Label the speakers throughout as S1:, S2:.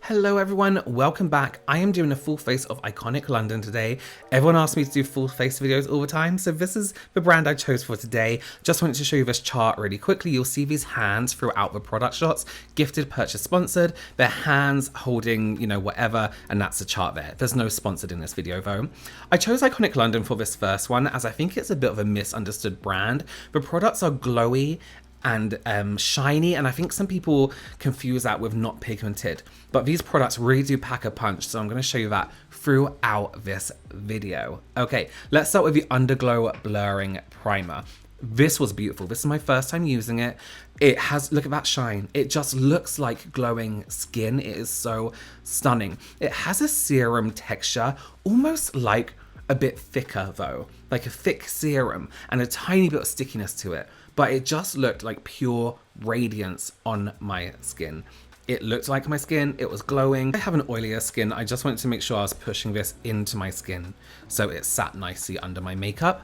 S1: Hello everyone, welcome back. I am doing a full face of Iconic London today. Everyone asks me to do full face videos all the time, so this is the brand I chose for today. Just wanted to show you this chart really quickly. You'll see these hands throughout the product shots. Gifted, purchase, sponsored. Their hands holding, whatever, and that's the chart there. There's no sponsored in this video though. I chose Iconic London for this first one as I think it's a bit of a misunderstood brand. The products are glowy and shiny, and I think some people confuse that with not pigmented, but these products really do pack a punch, so I'm going to show you that throughout this video. Okay, let's start with the Underglow Blurring Primer. This was beautiful. This is my first time using it. It has, look at that shine. It just looks like glowing skin. It is so stunning. It has a serum texture, almost like a bit thicker though, like a thick serum and a tiny bit of stickiness to it. But it just looked like pure radiance on my skin. It looked like my skin, it was glowing. I have an oilier skin. I just wanted to make sure I was pushing this into my skin so it sat nicely under my makeup.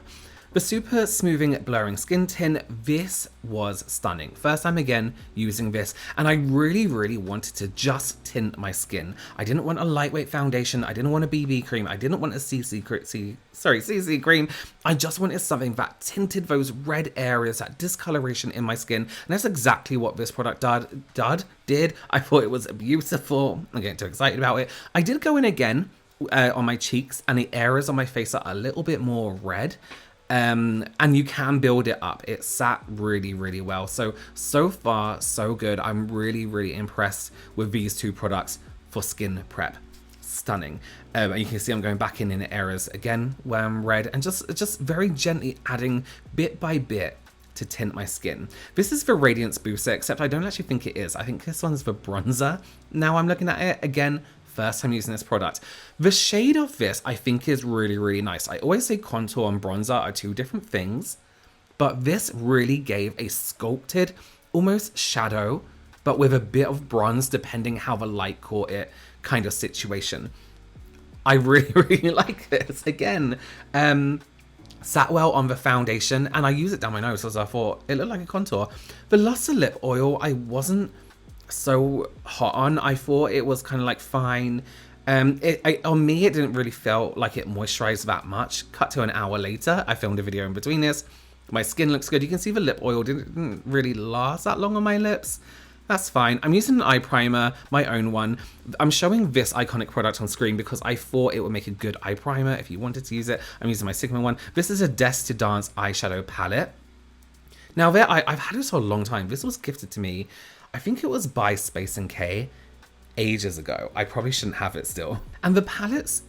S1: The Super Smoothing Blurring Skin Tint, this was stunning. First time again using this, and I really wanted to just tint my skin. I didn't want a lightweight foundation, I didn't want a BB cream, I didn't want a CC cream. I just wanted something that tinted those red areas, that discoloration in my skin, and that's exactly what this product did. I thought it was beautiful. I'm getting too excited about it. I did go in again on my cheeks, and the areas on my face are a little bit more red. And you can build it up. It sat really well. So far, so good. I'm really impressed with these two products for skin prep. Stunning. And you can see I'm going back in areas again where I'm red and just very gently adding bit by bit to tint my skin. This is the Radiance Booster, except I don't actually think it is. I think this one's the bronzer. Now I'm looking at it again. First time using this product. The shade of this I think is really nice. I always say contour and bronzer are two different things, but this really gave a sculpted, almost shadow, but with a bit of bronze depending how the light caught it kind of situation. I really like this. Again, sat well on the foundation, and I use it down my nose as I thought it looked like a contour. The Luster Lip Oil I wasn't so hot on. I thought it was kind of like fine. On me it didn't really feel like it moisturized that much. Cut to an hour later, I filmed a video in between this. My skin looks good. You can see the lip oil didn't really last that long on my lips. That's fine. I'm using an eye primer, my own one. I'm showing this Iconic product on screen because I thought it would make a good eye primer if you wanted to use it. I'm using my Sigma one. This is a Desk to Dance eyeshadow palette. Now I've had this for a long time. This was gifted to me, I think it was by Space & K ages ago. I probably shouldn't have it still. And the pigments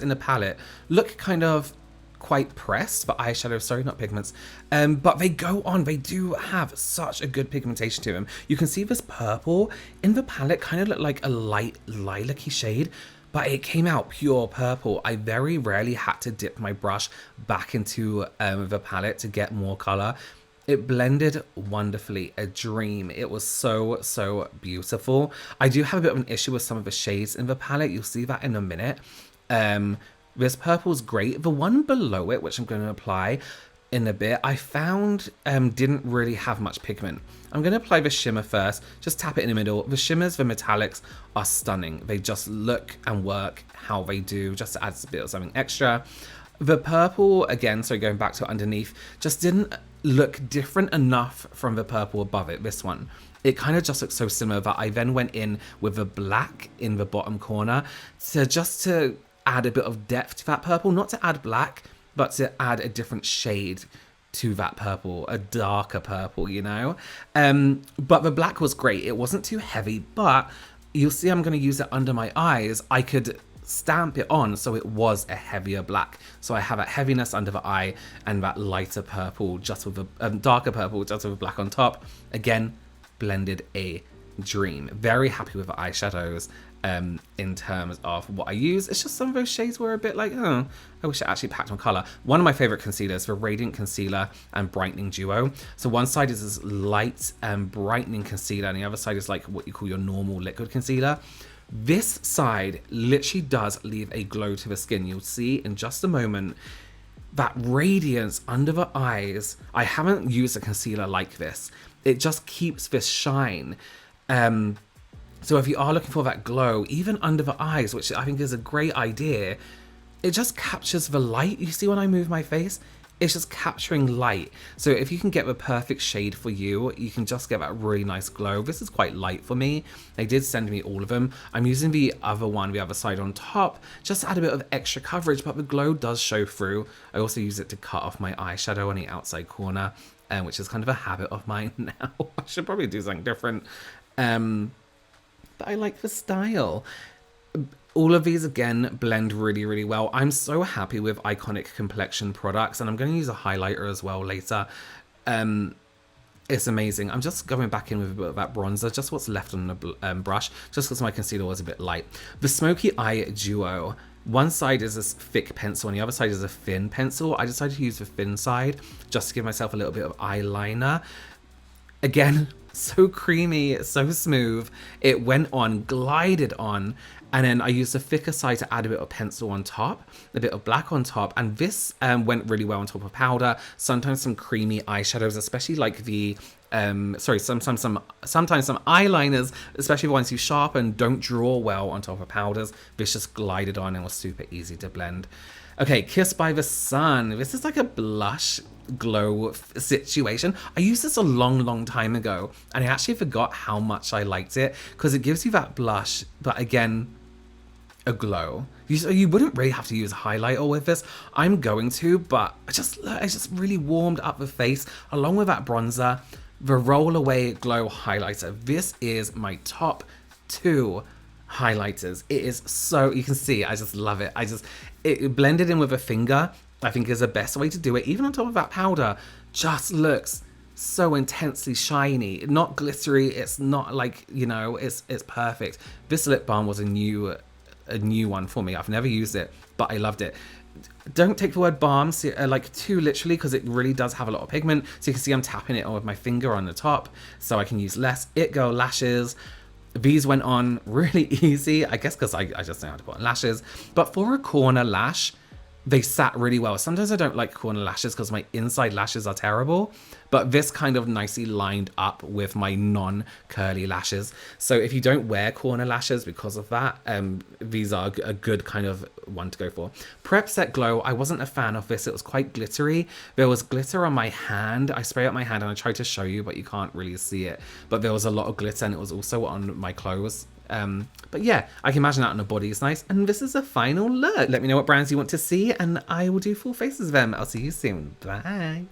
S1: in the palette look kind of quite pressed for eyeshadow, sorry, not pigments. But they go on, they do have such a good pigmentation to them. You can see this purple in the palette kind of looked like a light lilac-y shade, but it came out pure purple. I very rarely had to dip my brush back into the palette to get more color. It blended wonderfully, a dream. It was so beautiful. I do have a bit of an issue with some of the shades in the palette. You'll see that in a minute. This purple's great. The one below it, which I'm going to apply in a bit, I found didn't really have much pigment. I'm going to apply the shimmer first. Just tap it in the middle. The shimmers, the metallics are stunning. They just look and work how they do, just to add a bit of something extra. The purple, again, so going back to underneath, just didn't look different enough from the purple above it, this one. It kind of just looks so similar that I then went in with the black in the bottom corner to add a bit of depth to that purple, not to add black, but to add a different shade to that purple, a darker purple, But the black was great. It wasn't too heavy, but you'll see I'm going to use it under my eyes. I could stamp it on so it was a heavier black, so I have that heaviness under the eye and that lighter purple just with a darker purple just with a black on top. Again, blended a dream. Very happy with the eyeshadows in terms of what I use. It's just some of those shades were a bit like, oh, I wish I actually packed more color. One of my favorite concealers, the Radiant Concealer and Brightening Duo. So one side is this light brightening concealer and the other side is like what you call your normal liquid concealer. This side literally does leave a glow to the skin. You'll see in just a moment that radiance under the eyes. I haven't used a concealer like this. It just keeps this shine. So if you are looking for that glow, even under the eyes, which I think is a great idea, it just captures the light. You see when I move my face? It's just capturing light. So if you can get the perfect shade for you, you can just get that really nice glow. This is quite light for me. They did send me all of them. I'm using the other one, the other side on top, just to add a bit of extra coverage, but the glow does show through. I also use it to cut off my eyeshadow on the outside corner, which is kind of a habit of mine now. I should probably do something different. But I like the style. All of these, again, blend really, really well. I'm so happy with Iconic Complexion products, and I'm going to use a highlighter as well later. It's amazing. I'm just going back in with a bit of that bronzer, just what's left on the brush, just because my concealer was a bit light. The Smoky Eye Duo. One side is a thick pencil and the other side is a thin pencil. I decided to use the thin side just to give myself a little bit of eyeliner. Again, so creamy, so smooth. It went on, glided on, and then I used the thicker side to add a bit of pencil on top, a bit of black on top, and this went really well on top of powder. Sometimes some creamy eyeshadows, especially like the sometimes some eyeliners, especially the ones you sharpen, don't draw well on top of powders. This just glided on and was super easy to blend. Okay, Kissed by the Sun. This is like a blush glow situation. I used this a long time ago and I actually forgot how much I liked it because it gives you that blush, but again, a glow. You wouldn't really have to use a highlighter with this. I'm going to, but it just really warmed up the face along with that bronzer. The Roll Away Glow Highlighter. This is my top 2 highlighters. It is so, you can see, I just love it. It blended in with a finger, I think is the best way to do it. Even on top of that powder, just looks so intensely shiny, not glittery. It's not like, you know, it's perfect. This lip balm was a new one for me. I've never used it, but I loved it. Don't take the word balm like too literally because it really does have a lot of pigment. So you can see I'm tapping it on with my finger on the top so I can use less. It Girl lashes. These went on really easy, I guess because I just know how to put on lashes. But for a corner lash, they sat really well. Sometimes I don't like corner lashes because my inside lashes are terrible, but this kind of nicely lined up with my non-curly lashes. So if you don't wear corner lashes because of that, these are a good kind of one to go for. Prep Set Glow, I wasn't a fan of this. It was quite glittery. There was glitter on my hand. I spray up my hand and I tried to show you, but you can't really see it. But there was a lot of glitter and it was also on my clothes. But yeah, I can imagine that on a body is nice. And this is a final look. Let me know what brands you want to see and I will do full faces of them. I'll see you soon. Bye.